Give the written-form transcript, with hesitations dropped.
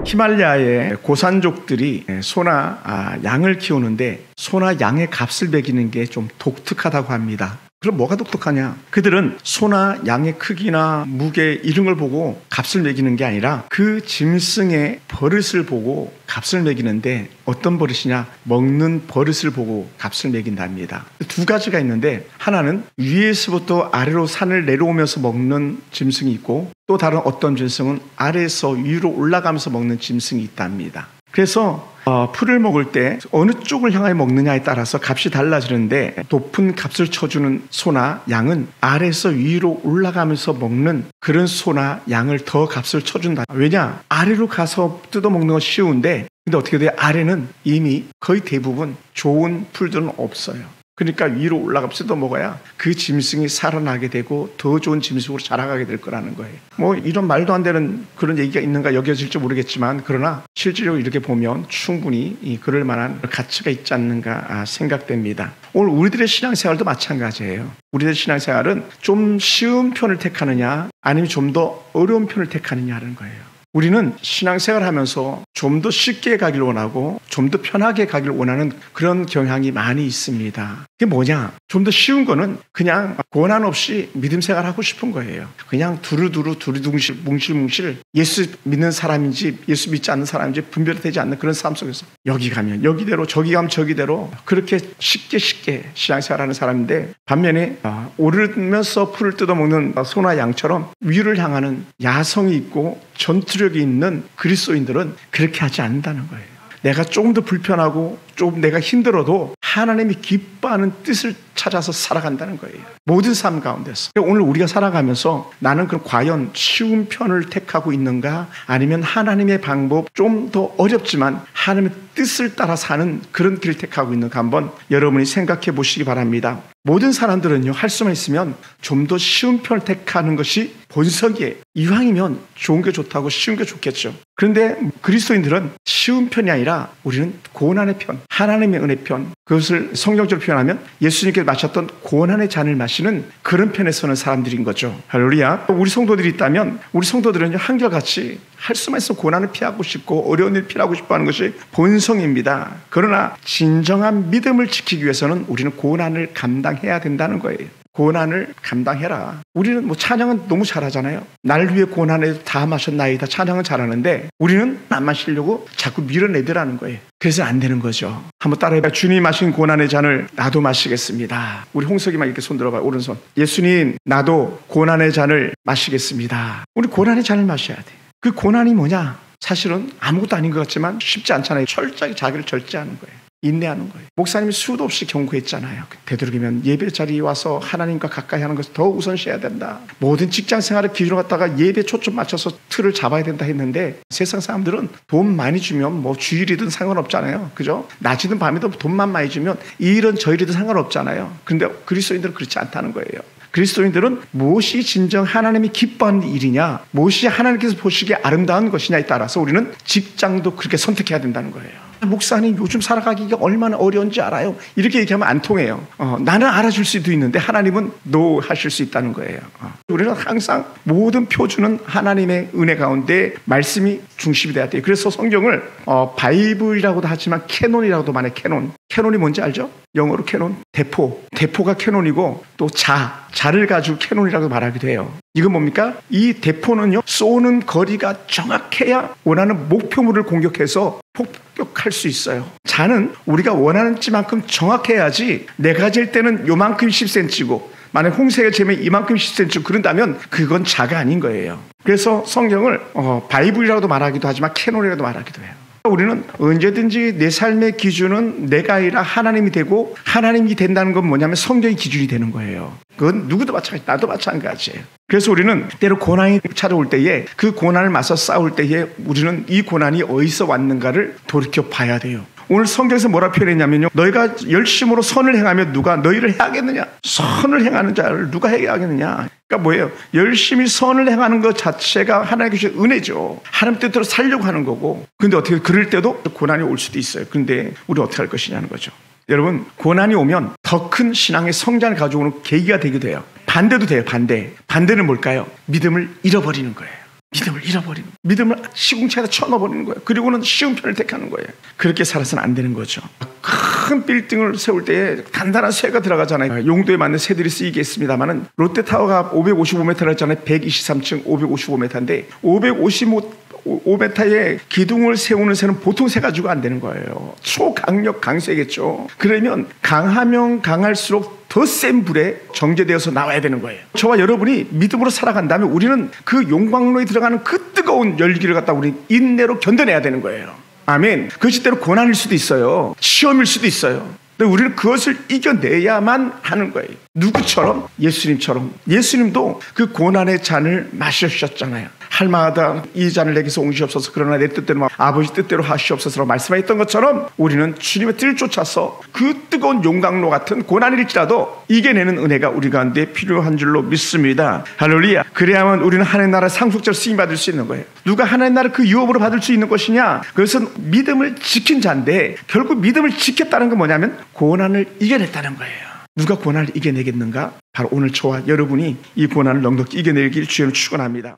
히말라야의 고산족들이 소나 양을 키우는데 소나 양의 값을 매기는 게 좀 독특하다고 합니다. 그럼 뭐가 독특하냐? 그들은 소나 양의 크기나 무게 이런 걸 보고 값을 매기는 게 아니라 그 짐승의 버릇을 보고 값을 매기는데, 어떤 버릇이냐? 먹는 버릇을 보고 값을 매긴답니다. 두 가지가 있는데, 하나는 위에서부터 아래로 산을 내려오면서 먹는 짐승이 있고, 또 다른 어떤 짐승은 아래에서 위로 올라가면서 먹는 짐승이 있답니다. 그래서 풀을 먹을 때 어느 쪽을 향하여 먹느냐에 따라서 값이 달라지는데, 높은 값을 쳐주는 소나 양은 아래에서 위로 올라가면서 먹는 그런 소나 양을 더 값을 쳐준다. 왜냐? 아래로 가서 뜯어먹는 건 쉬운데, 근데 어떻게 돼요? 아래는 이미 거의 대부분 좋은 풀들은 없어요. 그러니까 위로 올라가서 뜯어먹어야 그 짐승이 살아나게 되고 더 좋은 짐승으로 자라가게 될 거라는 거예요. 뭐 이런 말도 안 되는 그런 얘기가 있는가 여겨질지 모르겠지만, 그러나 실질적으로 이렇게 보면 충분히 그럴 만한 가치가 있지 않는가 생각됩니다. 오늘 우리들의 신앙생활도 마찬가지예요. 우리들의 신앙생활은 좀 쉬운 편을 택하느냐 아니면 좀 더 어려운 편을 택하느냐는 거예요. 우리는 신앙생활 하면서 좀 더 쉽게 가길 원하고 좀 더 편하게 가길 원하는 그런 경향이 많이 있습니다. 그게 뭐냐? 좀 더 쉬운 거는 그냥 고난 없이 믿음 생활하고 싶은 거예요. 그냥 두루뭉실 예수 믿는 사람인지 예수 믿지 않는 사람인지 분별이 되지 않는 그런 삶 속에서 여기 가면 여기대로 저기 가면 저기대로 그렇게 쉽게 신앙생활하는 사람인데, 반면에 오르면서 풀을 뜯어먹는 소나 양처럼 위를 향하는 야성이 있고 전투력이 있는 그리스도인들은 그렇게 하지 않는다는 거예요. 내가 조금 더 불편하고 좀 내가 힘들어도 하나님이 기뻐하는 뜻을 찾아서 살아간다는 거예요. 모든 삶 가운데서. 오늘 우리가 살아가면서 나는 그럼 과연 쉬운 편을 택하고 있는가, 아니면 하나님의 방법, 좀 더 어렵지만 하나님의 뜻을 따라 사는 그런 길을 택하고 있는가, 한번 여러분이 생각해 보시기 바랍니다. 모든 사람들은요, 할 수만 있으면 좀 더 쉬운 편을 택하는 것이 본성이에요. 이왕이면 좋은 게 좋다고 쉬운 게 좋겠죠. 그런데 그리스도인들은 쉬운 편이 아니라 우리는 고난의 편, 하나님의 은혜 편, 그것을 성경적으로 표현하면 예수님께서 마셨던 고난의 잔을 마시는 그런 편에 서는 사람들인 거죠. 할렐루야. 우리 성도들이 있다면 우리 성도들은 한결같이 할 수만 있으면 고난을 피하고 싶고 어려운 일을 피하고 싶어 하는 것이 본성입니다. 그러나 진정한 믿음을 지키기 위해서는 우리는 고난을 감당해야 된다는 거예요. 고난을 감당해라. 우리는 뭐 찬양은 너무 잘하잖아요. 날 위해 고난에 다 마셨나이다. 찬양은 잘하는데 우리는 안 마시려고 자꾸 밀어내더라는 거예요. 그래서 안 되는 거죠. 한번 따라해봐. 주님 마신 고난의 잔을 나도 마시겠습니다. 우리 홍석이만 이렇게 손 들어봐요. 오른손. 예수님, 나도 고난의 잔을 마시겠습니다. 우리 고난의 잔을 마셔야 돼. 그 고난이 뭐냐? 사실은 아무것도 아닌 것 같지만 쉽지 않잖아요. 철저하게 자기를 절제하는 거예요. 인내하는 거예요. 목사님이 수도 없이 경고했잖아요. 되도록이면 예배 자리에 와서 하나님과 가까이 하는 것을 더 우선시해야 된다. 모든 직장 생활을 기준으로 갖다가 예배 초점 맞춰서 틀을 잡아야 된다 했는데, 세상 사람들은 돈 많이 주면 뭐 주일이든 상관없잖아요. 그죠? 낮이든 밤이든 돈만 많이 주면 이 일은 저 일이든 상관없잖아요. 그런데 그리스도인들은 그렇지 않다는 거예요. 그리스도인들은 무엇이 진정 하나님이 기뻐하는 일이냐, 무엇이 하나님께서 보시기에 아름다운 것이냐에 따라서 우리는 직장도 그렇게 선택해야 된다는 거예요. 목사님, 요즘 살아가기가 얼마나 어려운지 알아요? 이렇게 얘기하면 안 통해요. 나는 알아줄 수도 있는데 하나님은 no 하실 수 있다는 거예요. 우리는 항상 모든 표준은 하나님의 은혜 가운데 말씀이 중심이 돼야 돼요. 그래서 성경을 바이블이라고도 하지만 캐논이라고도 말해요. 캐논이 뭔지 알죠? 영어로 캐논, 대포가 캐논이고, 또 자를 가지고 캐논이라고 말하기도 해요. 이건 뭡니까? 이 대포는요, 쏘는 거리가 정확해야 원하는 목표물을 공격해서 폭격할 수 있어요. 자는 우리가 원하는 지만큼 정확해야지, 내가 잴 때는 요만큼 10cm고 만약 홍색의 재면 이만큼 10cm 그런다면 그건 자가 아닌 거예요. 그래서 성경을 바이블이라고도 말하기도 하지만 캐논이라고도 말하기도 해요. 우리는 언제든지 내 삶의 기준은 내가 아니라 하나님이 되고, 하나님이 된다는 건 뭐냐면 성경이 기준이 되는 거예요. 그건 누구도 마찬가지, 나도 마찬가지예요. 그래서 우리는 때로 고난이 찾아올 때에, 그 고난을 맞서 싸울 때에 우리는 이 고난이 어디서 왔는가를 돌이켜 봐야 돼요. 오늘 성경에서 뭐라 표현했냐면요, 너희가 열심으로 선을 행하면 누가 너희를 해하겠느냐? 선을 행하는 자를 누가 해하겠느냐? 그러니까 뭐예요? 열심히 선을 행하는 것 자체가 하나님께 주신 은혜죠. 하나님 뜻대로 살려고 하는 거고. 근데 어떻게 그럴 때도 고난이 올 수도 있어요. 근데 우리 어떻게 할 것이냐는 거죠. 여러분, 고난이 오면 더 큰 신앙의 성장을 가져오는 계기가 되기도 해요. 반대도 돼요. 반대는 뭘까요? 믿음을 잃어버리는 거예요. 믿음을 잃어버리는 거예요. 믿음을 시궁창에다 쳐넣어버리는 거예요. 그리고는 쉬운 편을 택하는 거예요. 그렇게 살아서는 안 되는 거죠. 큰 빌딩을 세울 때 단단한 쇠가 들어가잖아요. 용도에 맞는 쇠들이 쓰이겠습니다만은 롯데타워가 555m를 했잖아요. 123층 555m인데 555m의 기둥을 세우는 새는 보통 새 가지고 안 되는 거예요. 초강력 강쇠겠죠. 그러면 강하면 강할수록 더 센 불에 정제되어서 나와야 되는 거예요. 저와 여러분이 믿음으로 살아간다면 우리는 그 용광로에 들어가는 그 뜨거운 열기를 갖다 우리 인내로 견뎌내야 되는 거예요. 아멘. 그것이 때로 고난일 수도 있어요. 시험일 수도 있어요. 근데 우리는 그것을 이겨내야만 하는 거예요. 누구처럼? 예수님처럼. 예수님도 그 고난의 잔을 마셨잖아요. 할마다 이 잔을 내게서 옹시옵소서 그러나 내 뜻대로 아버지 뜻대로 하시옵소서라고 말씀하셨던 것처럼 우리는 주님의 뜻을 쫓아서 그 뜨거운 용광로 같은 고난일지라도 이겨내는 은혜가 우리 가운데 필요한 줄로 믿습니다. 할렐루야. 그래야만 우리는 하나님 나라 상속자로 쓰임받을 수 있는 거예요. 누가 하나님 나라 그 유업으로 받을 수 있는 것이냐? 그것은 믿음을 지킨 자인데 결국 믿음을 지켰다는 건 뭐냐면 고난을 이겨냈다는 거예요. 누가 고난을 이겨내겠는가? 바로 오늘 저와 여러분이 이 고난을 넉넉히 이겨내길 주님을 축원합니다.